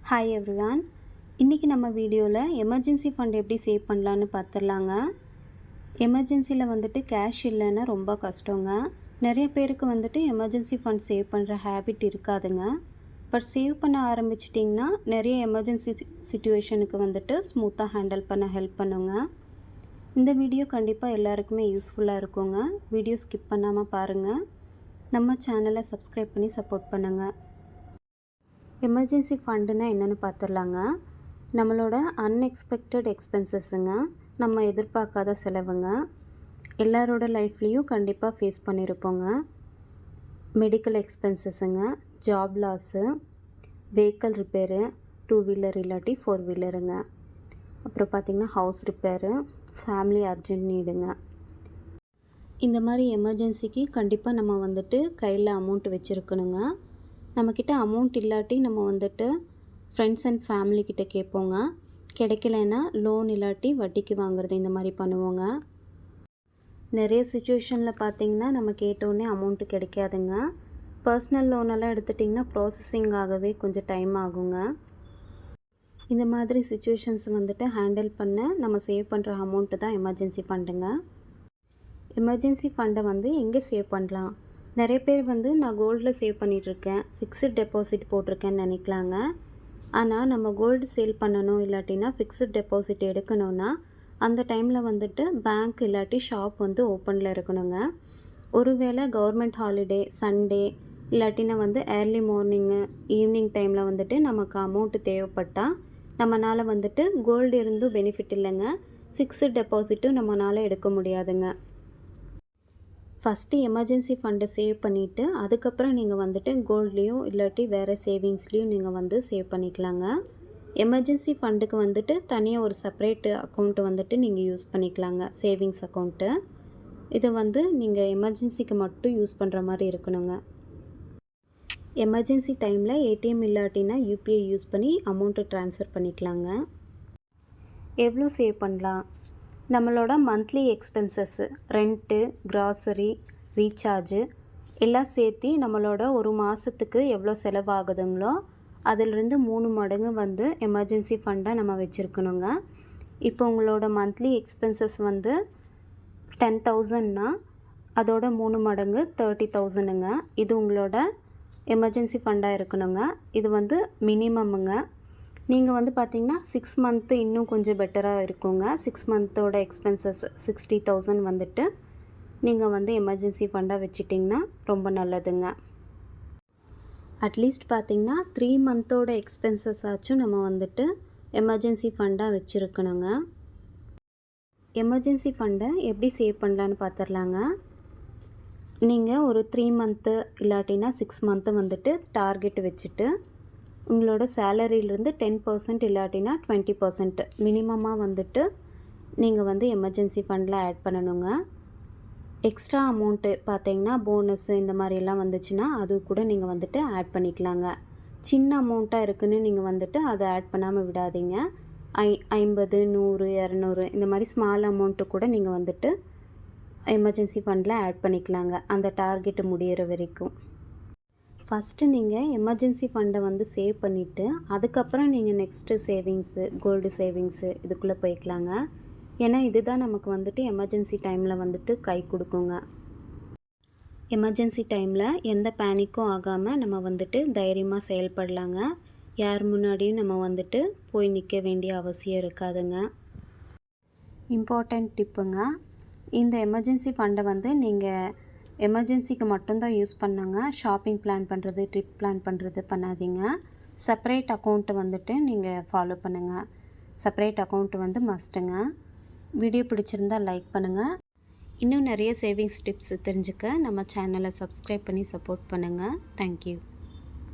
Hi everyone. இன்றைக்கி நம்ம வீடியோவில் எமர்ஜென்சி ஃபண்ட் எப்படி சேவ் பண்ணலான்னு பார்த்துடலாங்க. எமர்ஜென்சியில் வந்துட்டு கேஷ் இல்லைன்னா ரொம்ப கஷ்டங்க. நிறைய பேருக்கு வந்துட்டு எமர்ஜென்சி ஃபண்ட் சேவ் பண்ணுற ஹேபிட் இருக்காதுங்க. பட் சேவ் பண்ண ஆரம்பிச்சிட்டிங்கன்னா நிறைய எமர்ஜென்சி சிச்சுவேஷனுக்கு வந்துட்டு ஸ்மூத்தாக ஹேண்டில் பண்ண ஹெல்ப் பண்ணுங்க. இந்த வீடியோ கண்டிப்பாக எல்லாருக்குமே யூஸ்ஃபுல்லாக இருக்குங்க. வீடியோ ஸ்கிப் பண்ணாமல் பாருங்கள். நம்ம சேனலை சப்ஸ்கிரைப் பண்ணி சப்போர்ட் பண்ணுங்கள். எமர்ஜென்சி ஃபண்டுனா என்னென்னு பார்த்துடலாங்க. நம்மளோட அன்எக்ஸ்பெக்டட் எக்ஸ்பென்சஸ்ஸுங்க, நம்ம எதிர்பார்க்காத செலவுங்க. எல்லாரோட லைஃப்லேயும் கண்டிப்பாக ஃபேஸ் பண்ணியிருப்போங்க. மெடிக்கல் எக்ஸ்பென்சஸ்ஸுங்க, job loss, vehicle repair, 2 wheeler இல்லாட்டி 4 வீலருங்க. அப்புறம் பார்த்திங்கன்னா ஹவுஸ் ரிப்பேரு, ஃபேமிலி அர்ஜென்ட் நீடுங்க. இந்த மாதிரி எமர்ஜென்சிக்கு கண்டிப்பாக நம்ம வந்துட்டு கையில் அமௌண்ட் வச்சுருக்கணுங்க. நம்மக்கிட்ட அமௌண்ட் இல்லாட்டி நம்ம வந்துட்டு ஃப்ரெண்ட்ஸ் அண்ட் ஃபேமிலிக்கிட்ட கேட்போங்க. கிடைக்கலன்னா லோன் இல்லாட்டி வட்டிக்கு வாங்குறது இந்த மாதிரி பண்ணுவோங்க. நிறைய சுச்சுவேஷனில் பார்த்திங்கன்னா நம்ம கேட்டோடனே அமௌண்ட்டு கிடைக்காதுங்க. பர்சனல் லோனெல்லாம் எடுத்துட்டிங்கன்னா ப்ராசஸிங் ஆகவே கொஞ்சம் டைம் ஆகுங்க. இந்த மாதிரி சுச்சுவேஷன்ஸ் வந்துட்டு ஹேண்டில் பண்ண நம்ம சேவ் பண்ணுற அமௌண்ட்டு தான் எமர்ஜென்சி ஃபண்டுங்க. எமர்ஜென்சி ஃபண்டை வந்து எங்கே சேவ் பண்ணலாம்? நிறைய பேர் வந்து நான் கோல்டில் சேவ் பண்ணிகிட்ருக்கேன், ஃபிக்ஸட் டெபாசிட் போட்டிருக்கேன்னு நினைக்கலாங்க. ஆனால் நம்ம கோல்டு சேல் பண்ணணும் இல்லாட்டினா ஃபிக்ஸட் டெபாசிட் எடுக்கணும்னா அந்த டைமில் வந்துட்டு பேங்க் இல்லாட்டி ஷாப் வந்து ஓப்பனில் இருக்கணுங்க. ஒருவேளை கவர்மெண்ட் ஹாலிடே, சண்டே இல்லாட்டினா வந்து ஏர்லி மார்னிங்கு, ஈவினிங் டைமில் வந்துட்டு நமக்கு அமௌண்ட்டு தேவைப்பட்டால் நம்மளால் வந்துட்டு கோல்டு இருந்தும் பெனிஃபிட் இல்லைங்க, ஃபிக்ஸட் டெபாசிட்டும் நம்மளால் எடுக்க முடியாதுங்க. ஃபஸ்ட்டு எமர்ஜென்சி ஃபண்டை சேவ் பண்ணிவிட்டு அதுக்கப்புறம் நீங்கள் வந்துட்டு கோல்ட்லேயும் இல்லாட்டி வேறு சேவிங்ஸ்லேயும் நீங்கள் வந்து சேவ் பண்ணிக்கலாங்க. எமர்ஜென்சி ஃபண்டுக்கு வந்துட்டு தனியாக ஒரு செப்பரேட் அக்கௌண்ட்டு வந்துட்டு நீங்கள் யூஸ் பண்ணிக்கலாங்க, சேவிங்ஸ் அக்கௌண்ட்டு. இதை வந்து நீங்கள் எமர்ஜென்சிக்கு மட்டும் யூஸ் பண்ணுற மாதிரி இருக்கணுங்க. எமர்ஜென்சி டைமில் ஏடிஎம் இல்லாட்டினா யூபிஐ யூஸ் பண்ணி அமௌண்ட்டு ட்ரான்ஸ்ஃபர் பண்ணிக்கலாங்க. எவ்வளோ சேவ் பண்ணலாம்? நம்மளோட monthly expenses, rent, grocery, recharge எல்லாம் சேர்த்து நம்மளோட ஒரு மாதத்துக்கு எவ்வளோ செலவாகுதுங்களோ அதிலிருந்து 3 மடங்கு வந்து எமர்ஜென்சி ஃபண்டாக நம்ம வச்சுருக்கணுங்க. இப்போ உங்களோட மந்த்லி எக்ஸ்பென்சஸ் வந்து 10,000னா அதோட 3 மடங்கு 30,000ங்க. இது உங்களோட எமர்ஜென்சி ஃபண்டாக இருக்கணுங்க. இது வந்து மினிமம்முங்க. நீங்கள் வந்து பார்த்திங்கன்னா 6 மந்த்து இன்னும் கொஞ்சம் பெட்டராக இருக்குங்க. 6 மந்த்தோட எக்ஸ்பென்சஸ் 60,000 வந்துட்டு நீங்கள் வந்து எமர்ஜென்சி ஃபண்டாக வச்சிட்டிங்கன்னா ரொம்ப நல்லதுங்க. அட்லீஸ்ட் பார்த்திங்கன்னா 3 மந்த்தோட எக்ஸ்பென்சஸ் ஆச்சும் நம்ம வந்துட்டு எமர்ஜென்சி ஃபண்டாக வச்சுருக்கணுங்க. எமர்ஜென்சி ஃபண்டை எப்படி சேவ் பண்ணலான்னு பார்த்துடலாங்க. நீங்கள் ஒரு 3 மந்த்து இல்லாட்டினா 6 மந்த்து வந்துட்டு டார்கெட் வச்சுட்டு உங்களோட சேலரியிலேருந்து 10% இல்லாட்டினா 20% மினிமமாக வந்துட்டு நீங்கள் வந்து எமர்ஜென்சி ஃபண்டில் ஆட் பண்ணணுங்க. எக்ஸ்ட்ரா அமௌண்ட்டு பார்த்தீங்கன்னா போனஸ்ஸு இந்த மாதிரிலாம் வந்துச்சுன்னா அது கூட நீங்கள் வந்துட்டு ஆட் பண்ணிக்கலாங்க. சின்ன அமௌண்ட்டாக இருக்குதுன்னு நீங்கள் வந்துட்டு அதை ஆட் பண்ணாமல் விடாதீங்க. 50, 100, 200 இந்த மாதிரி ஸ்மால் அமௌண்ட்டு கூட நீங்கள் வந்துட்டு எமர்ஜென்சி ஃபண்டில் ஆட் பண்ணிக்கலாங்க, அந்த டார்கெட்டு முடிகிற வரைக்கும். ஃபஸ்ட்டு நீங்கள் எமர்ஜென்சி ஃபண்டை வந்து சேவ் பண்ணிவிட்டு அதுக்கப்புறம் நீங்கள் நெக்ஸ்ட்டு சேவிங்ஸு, கோல்டு சேவிங்ஸு இதுக்குள்ளே போய்க்கலாங்க. ஏன்னா இதுதான் நமக்கு வந்துட்டு எமர்ஜென்சி டைமில் வந்துட்டு கை கொடுக்குங்க. எமர்ஜென்சி டைமில் எந்த பேனிக்கும் ஆகாமல் நம்ம வந்துட்டு தைரியமாக செயல்படலாங்க. யார் முன்னாடியும் நம்ம வந்துட்டு போய் நிற்க வேண்டிய அவசியம் இருக்காதுங்க. இம்பார்ட்டண்ட் டிப்புங்க, இந்த எமர்ஜென்சி ஃபண்டை வந்து நீங்கள் எமர்ஜென்சிக்கு மட்டும்தான் யூஸ் பண்ணுங்க. ஷாப்பிங் பிளான் பண்ணுறது, ட்ரிப் பிளான் பண்ணுறது பண்ணாதீங்க. செப்பரேட் அக்கௌண்ட்டை வந்துட்டு நீங்கள் ஃபாலோ பண்ணுங்கள். செப்பரேட் அக்கௌண்ட்டு வந்து மஸ்ட்டுங்க. வீடியோ பிடிச்சிருந்தால் லைக் பண்ணுங்கள். இன்னும் நிறைய சேவிங்ஸ் டிப்ஸ் தெரிஞ்சுக்க நம்ம சேனலை சப்ஸ்கிரைப் பண்ணி சப்போர்ட் பண்ணுங்கள். தேங்க்யூ.